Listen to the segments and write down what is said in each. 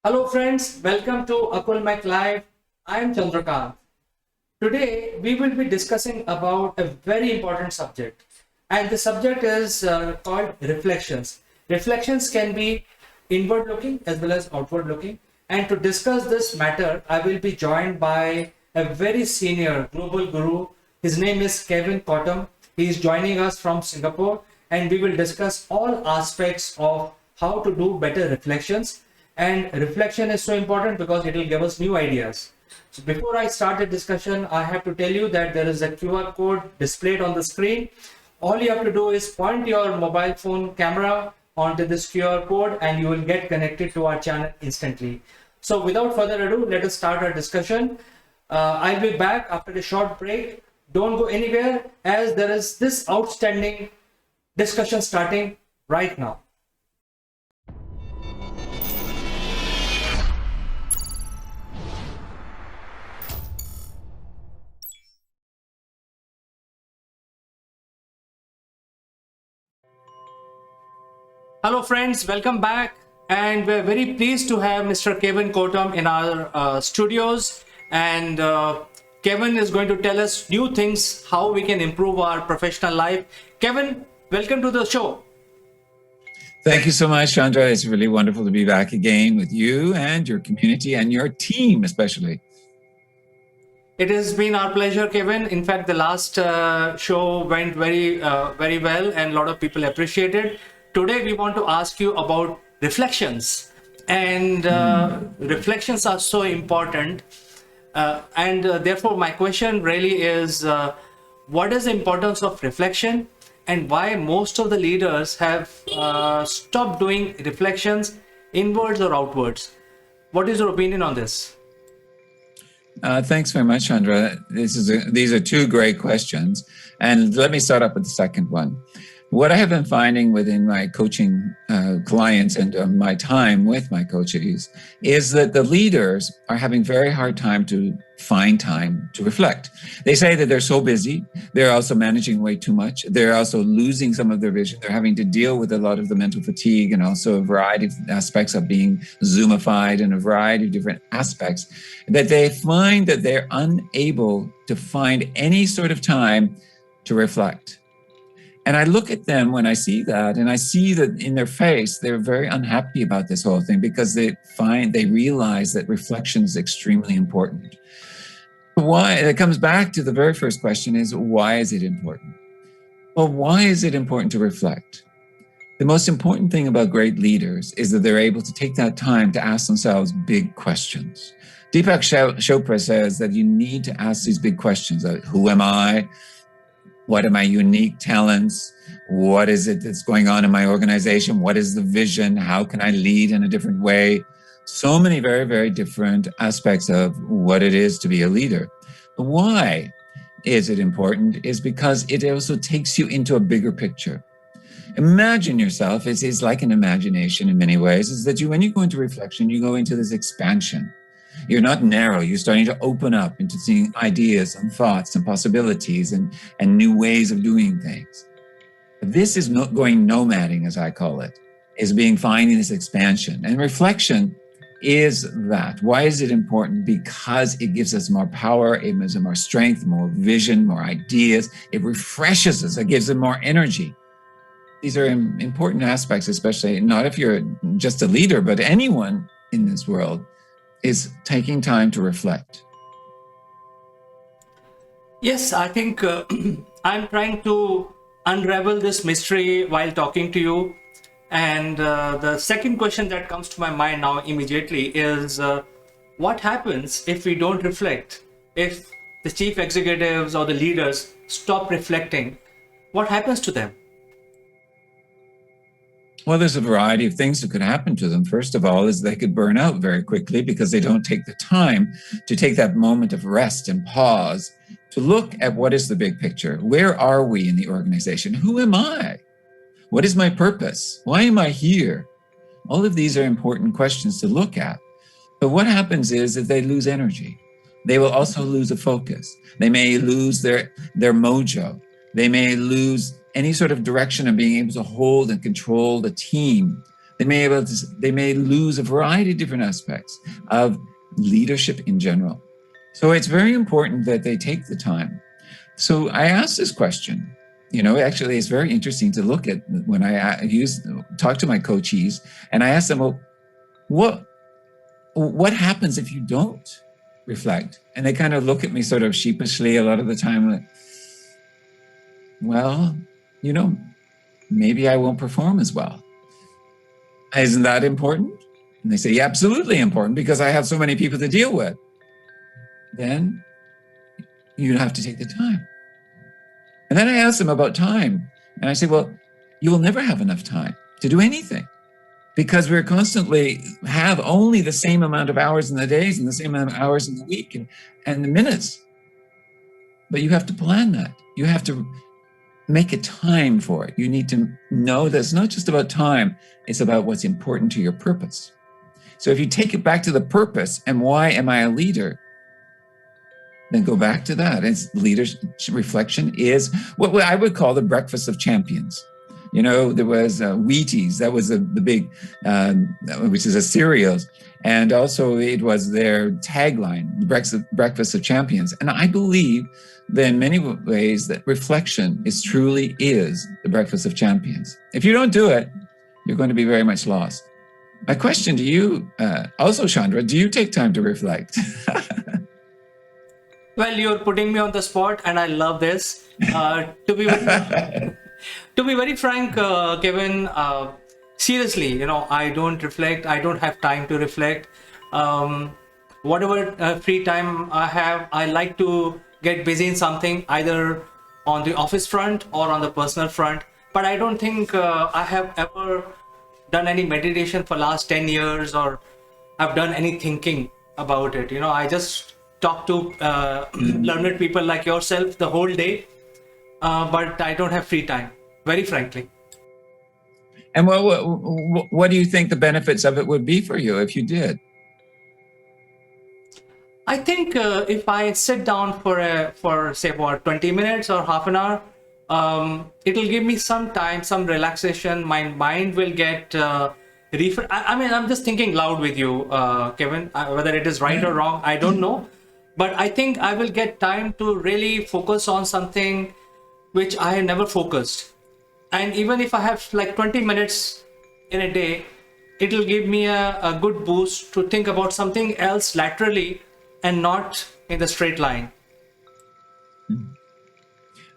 Hello friends, welcome to Akulmach Live. I am Chandrakant. Today we will be discussing about a very important subject, and the subject is called reflections. Reflections can be inward looking as well as outward looking, and to discuss this matter I will be joined by a very senior global guru. His name is Kevin Cottam. He is joining us from Singapore, and we will discuss all aspects of how to do better reflections. And reflection is so important because it will give us new ideas. So before I start the discussion, I have to tell you that there is a QR code displayed on the screen. All you have to do is point your mobile phone camera onto this QR code and you will get connected to our channel instantly. So without further ado, let us start our discussion. I'll be back after a short break. Don't go anywhere as there is this outstanding discussion starting right now. Hello friends, welcome back, and we're very pleased to have Mr. Kevin Cottam in our studios, and Kevin is going to tell us new things, how we can improve our professional life. Kevin, welcome to the show. Thank you so much, Chandra. It's really wonderful to be back again with you and your community and your team especially. It has been our pleasure, Kevin. In fact, the last show went very well and a lot of people appreciated. Today, we want to ask you about reflections, and reflections are so important. Therefore, my question really is, what is the importance of reflection and why most of the leaders have stopped doing reflections inwards or outwards? What is your opinion on this? Thanks very much, Chandra. These are two great questions. And let me start up with the second one. What I have been finding within my coaching clients and my time with my coaches is that the leaders are having very hard time to find time to reflect. They say that they're so busy. They're also managing way too much. They're also losing some of their vision. They're having to deal with a lot of the mental fatigue and also a variety of aspects of being Zoomified and a variety of different aspects that they find that they're unable to find any sort of time to reflect. And I look at them when I see that, and I see that in their face, they're very unhappy about this whole thing because they realize that reflection is extremely important. Why? It comes back to the very first question is, why is it important? Well, why is it important to reflect? The most important thing about great leaders is that they're able to take that time to ask themselves big questions. Deepak Chopra says that you need to ask these big questions. Who am I? What are my unique talents? What is it that's going on in my organization? What is the vision? How can I lead in a different way? So many very, very different aspects of what it is to be a leader. Why is it important? Is because it also takes you into a bigger picture. Imagine yourself, it's like an imagination in many ways, is that when you go into reflection, you go into this expansion. You're not narrow, you're starting to open up into seeing ideas and thoughts and possibilities and new ways of doing things. This is not going nomading, as I call it, is finding this expansion. And reflection is that. Why is it important? Because it gives us more power, it gives us more strength, more vision, more ideas. It refreshes us, it gives them more energy. These are important aspects, especially not if you're just a leader, but anyone in this world is taking time to reflect. Yes, I think I'm trying to unravel this mystery while talking to you. And the second question that comes to my mind now immediately is, what happens if we don't reflect? If the chief executives or the leaders stop reflecting, what happens to them? Well, there's a variety of things that could happen to them. First of all, is they could burn out very quickly because they don't take the time to take that moment of rest and pause to look at what is the big picture. Where are we in the organization? Who am I? What is my purpose? Why am I here? All of these are important questions to look at. But what happens is that they lose energy. They will also lose a focus. They may lose their mojo. They may lose any sort of direction of being able to hold and control the team They may lose a variety of different aspects of leadership in general. So it's very important that they take the time. So I asked this question. Actually, it's very interesting to look at when I talk to my coachees, and I ask them, well, what happens if you don't reflect? And they kind of look at me sort of sheepishly a lot of the time, like, well, maybe I won't perform as well. Isn't that important? And they say, yeah, absolutely important, because I have so many people to deal with. Then you have to take the time. And then I ask them about time. And I say, well, you will never have enough time to do anything, because we're constantly have only the same amount of hours in the days and the same amount of hours in the week and the minutes. But you have to plan that. You have to make a time for it. You need to know that it's not just about time, it's about what's important to your purpose. So if you take it back to the purpose and why am I a leader, then go back to that. It's leadership reflection is what I would call the breakfast of champions. There was Wheaties, that was the big, which is a cereals. And also it was their tagline, the breakfast of champions. And I believe that in many ways that reflection truly is the breakfast of champions. If you don't do it, you're going to be very much lost. My question to you, also Chandra, do you take time to reflect? Well, you're putting me on the spot, and I love this. To be very frank, Kevin, seriously, I don't reflect. I don't have time to reflect. Whatever free time I have, I like to get busy in something, either on the office front or on the personal front. But I don't think I have ever done any meditation for last 10 years, or I've done any thinking about it. I just talk to learned people like yourself the whole day, but I don't have free time, very frankly. And what do you think the benefits of it would be for you if you did? I think if I sit down for say about 20 minutes or half an hour, it will give me some time, some relaxation. My mind will get I'm just thinking loud with you, Kevin. Whether it is right or wrong, I don't know. But I think I will get time to really focus on something which I had never focused. And even if I have like 20 minutes in a day, it will give me a good boost to think about something else laterally and not in the straight line.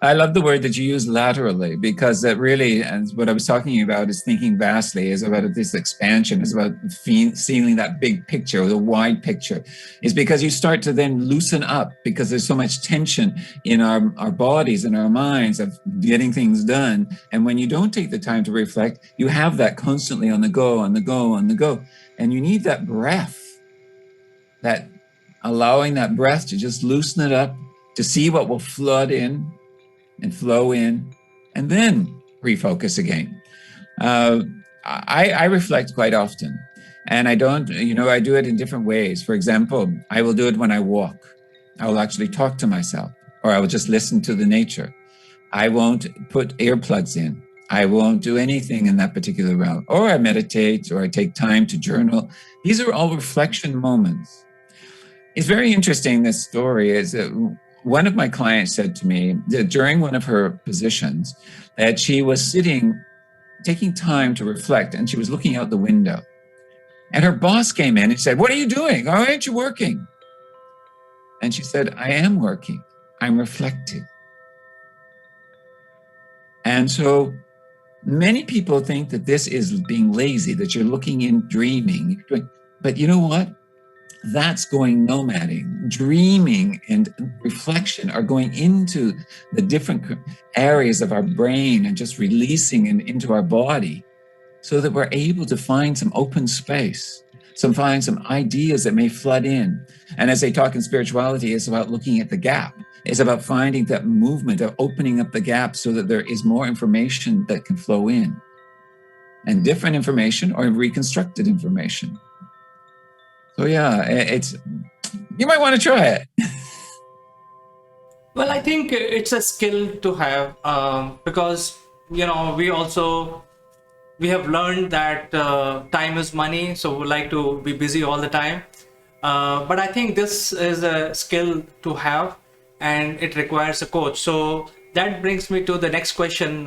I love the word that you use, laterally, because that really, and what I was talking about is thinking vastly, is about this expansion, is about seeing that big picture, the wide picture, is because you start to then loosen up, because there's so much tension in our bodies and our minds of getting things done. And when you don't take the time to reflect, you have that constantly on the go, on the go, on the go. And you need that breath, that allowing that breath to just loosen it up, to see what will flood in and flow in, and then refocus again. I reflect quite often, and I don't, I do it in different ways. For example, I will do it when I walk. I will actually talk to myself, or I will just listen to the nature. I won't put earplugs in. I won't do anything in that particular realm. Or I meditate, or I take time to journal. These are all reflection moments. It's very interesting, this story is that one of my clients said to me that during one of her positions that she was sitting, taking time to reflect, and she was looking out the window. And her boss came in and said, "What are you doing? Why aren't you working?" And she said, "I am working. I'm reflecting." And so many people think that this is being lazy, that you're looking in, dreaming. But you know what? That's going nomading. Dreaming and reflection are going into the different areas of our brain and just releasing into our body, so that we're able to find some open space, find some ideas that may flood in. And as they talk in spirituality, it's about looking at the gap. It's about finding that movement of opening up the gap so that there is more information that can flow in, and different information or reconstructed information. So yeah, you might want to try it. Well, I think it's a skill to have, because we also we have learned that time is money, so we like to be busy all the time. But I think this is a skill to have, and it requires a coach. So that brings me to the next question,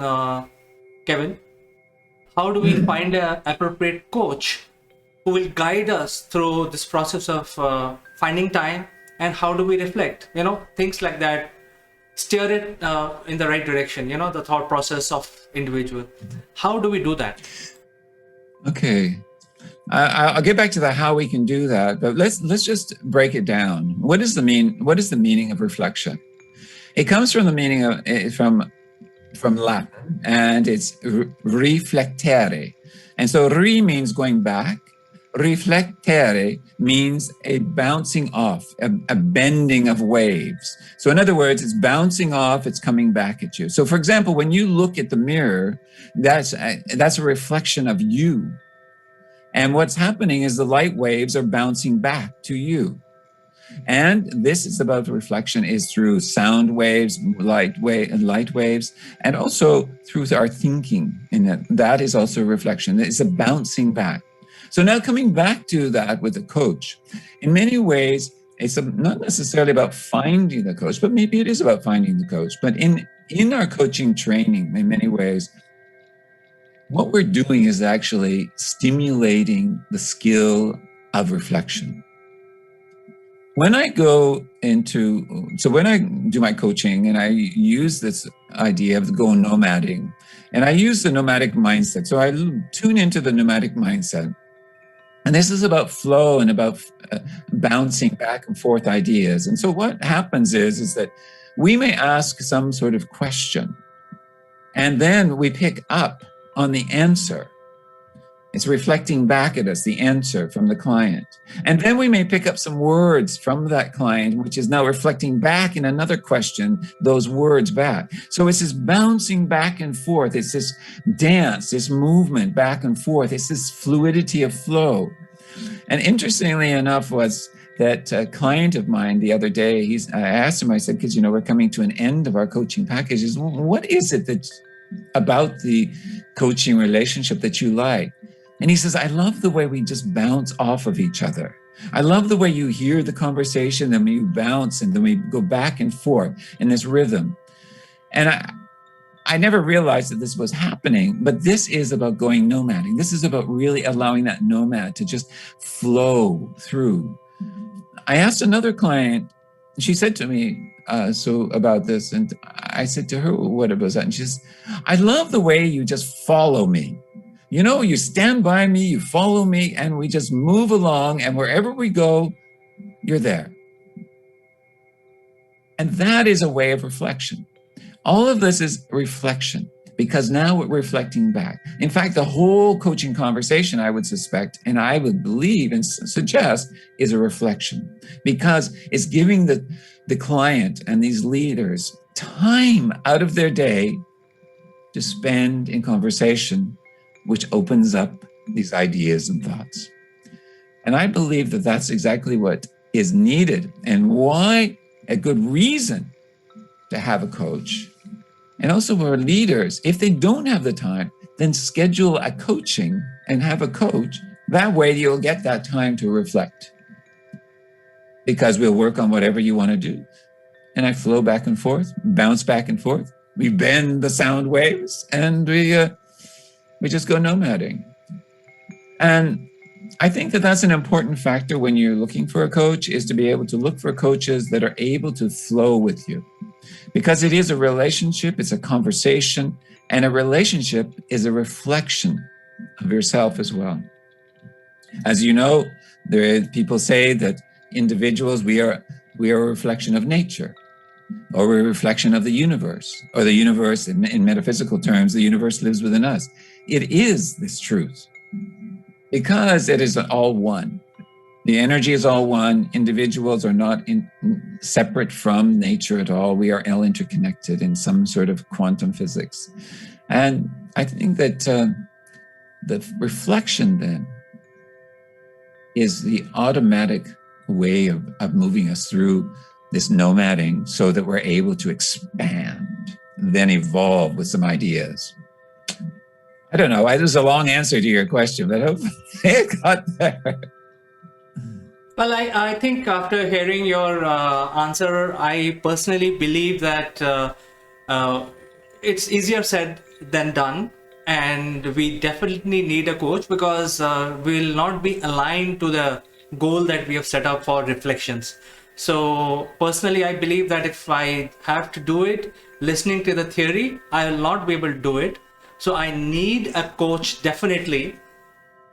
Kevin. How do we find an appropriate coach who will guide us through this process of finding time, and how do we reflect? Things like that, steer it in the right direction. The thought process of individual. How do we do that? Okay. I'll get back to the how we can do that, but let's just break it down. What is the meaning of reflection? It comes from the meaning of from Latin, and it's reflectere. And so means going back. Reflectere means a bouncing off, a bending of waves. So in other words, it's bouncing off, it's coming back at you. So for example, when you look at the mirror, that's a reflection of you. And what's happening is the light waves are bouncing back to you. And this is about reflection is through sound waves, light waves, and also through our thinking. And that is also a reflection. It's a bouncing back. So now coming back to that with the coach, in many ways, it's not necessarily about finding the coach, but maybe it is about finding the coach. But in our coaching training, in many ways, what we're doing is actually stimulating the skill of reflection. When I do my coaching and I use this idea of going nomading, and I use the nomadic mindset. So I tune into the nomadic mindset. And this is about flow and about bouncing back and forth ideas. And so what happens is that we may ask some sort of question, and then we pick up on the answer. It's reflecting back at us, the answer from the client. And then we may pick up some words from that client, which is now reflecting back in another question, those words back. So it's this bouncing back and forth. It's this dance, this movement back and forth. It's this fluidity of flow. And interestingly enough was that a client of mine the other day, I asked him, I said, because, we're coming to an end of our coaching package. He says, well, what is it that's about the coaching relationship that you like? And he says, I love the way we just bounce off of each other. I love the way you hear the conversation, then we bounce and then we go back and forth in this rhythm. And I never realized that this was happening, but this is about going nomading. This is about really allowing that nomad to just flow through. I asked another client, she said to me, about this, and I said to her, what was that? And she says, I love the way you just follow me. You stand by me, you follow me, and we just move along, and wherever we go, you're there. And that is a way of reflection. All of this is reflection, because now we're reflecting back. In fact, the whole coaching conversation, I would suspect, and I would believe and suggest, is a reflection, because it's giving the client and these leaders time out of their day to spend in conversation, which opens up these ideas and thoughts. And I believe that that's exactly what is needed, and why a good reason to have a coach. And also for leaders, if they don't have the time, then schedule a coaching and have a coach. That way you'll get that time to reflect, because we'll work on whatever you want to do. And I flow back and forth, bounce back and forth. We bend the sound waves, and we just go nomading. And I think that that's an important factor when you're looking for a coach, is to be able to look for coaches that are able to flow with you. Because it is a relationship, it's a conversation, and a relationship is a reflection of yourself as well. As you know, people say that individuals, we are a reflection of nature, or we're a reflection of the universe, or the universe, in metaphysical terms, the universe lives within us. It is this truth, because it is all one. The energy is all one. Individuals are not separate from nature at all. We are all interconnected in some sort of quantum physics. And I think that the reflection then is the automatic way of moving us through this nomading, so that we're able to expand, then evolve with some ideas. I don't know. It was a long answer to your question, but hopefully it got there. Well, I think after hearing your answer, I personally believe that it's easier said than done. And we definitely need a coach because we'll not be aligned to the goal that we have set up for reflections. So personally, I believe that if I have to do it, listening to the theory, I will not be able to do it. So I need a coach definitely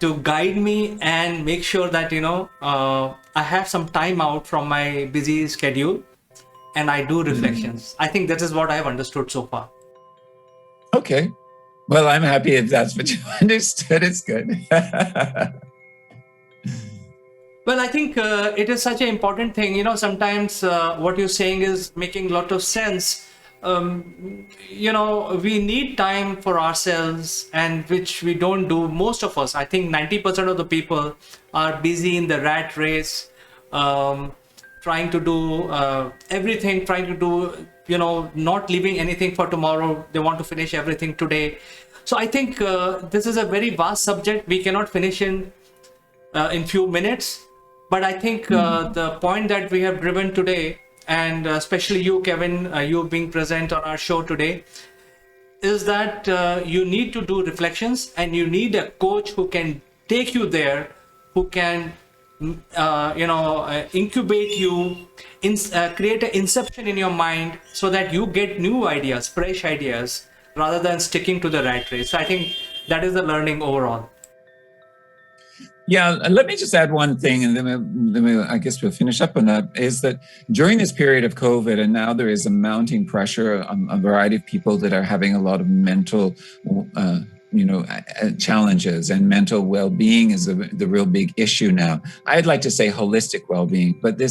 to guide me and make sure that I have some time out from my busy schedule and I do reflections. I think that is what I have understood so far. Okay. Well, I'm happy if that's what you understood. It's good. Well, I think it is such an important thing. Sometimes what you're saying is making a lot of sense. We need time for ourselves, and which we don't do. Most of us, I think 90% of the people are busy in the rat race, trying to do everything, trying to do, not leaving anything for tomorrow. They want to finish everything today. So I think this is a very vast subject. We cannot finish in few minutes. But I think the point that we have driven today, and especially you, Kevin, you being present on our show today, is that you need to do reflections and you need a coach who can take you there, who can, incubate you, create an inception in your mind so that you get new ideas, fresh ideas, rather than sticking to the rat race. So I think that is the learning overall. Yeah, let me just add one thing, and then I guess we'll finish up on that, is that during this period of COVID, and now there is a mounting pressure on a variety of people that are having a lot of mental challenges, and mental well-being is the real big issue now. I'd like to say holistic well-being, but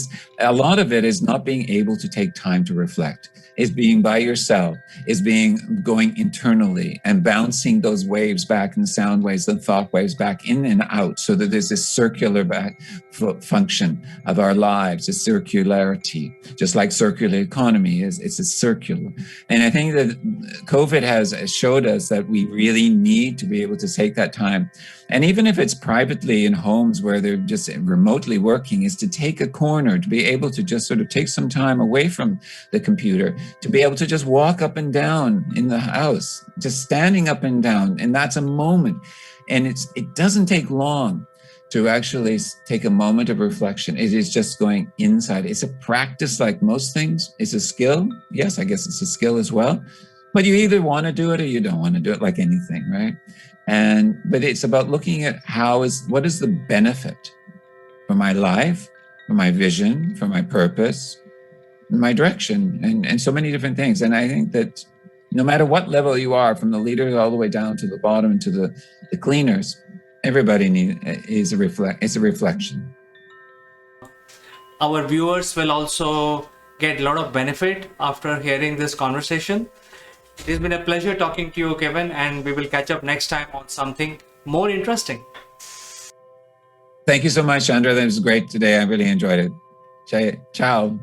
a lot of it is not being able to take time to reflect. Is being by yourself, is going internally and bouncing those waves back, and sound waves and thought waves back in and out, so that there's this circular function of our lives, a circularity, just like circular economy it's a circular. And I think that COVID has showed us that we really need to be able to take that time. And even if it's privately in homes where they're just remotely working, is to take a corner, to be able to just sort of take some time away from the computer, to be able to just walk up and down in the house, just standing up and down. And that's a moment. And it doesn't take long to actually take a moment of reflection. It is just going inside. It's a practice like most things. It's a skill. Yes, I guess it's a skill as well. But you either want to do it or you don't want to do it, like anything, right? But it's about looking at what is the benefit for my life, for my vision, for my purpose, my direction, and so many different things. And I think that no matter what level you are, from the leader all the way down to the bottom and to the cleaners, everybody is a reflection. Our viewers will also get a lot of benefit after hearing this conversation. It has been a pleasure talking to you, Kevin, and we will catch up next time on something more interesting. Thank you so much, Chandra. That was great today. I really enjoyed it. Ciao.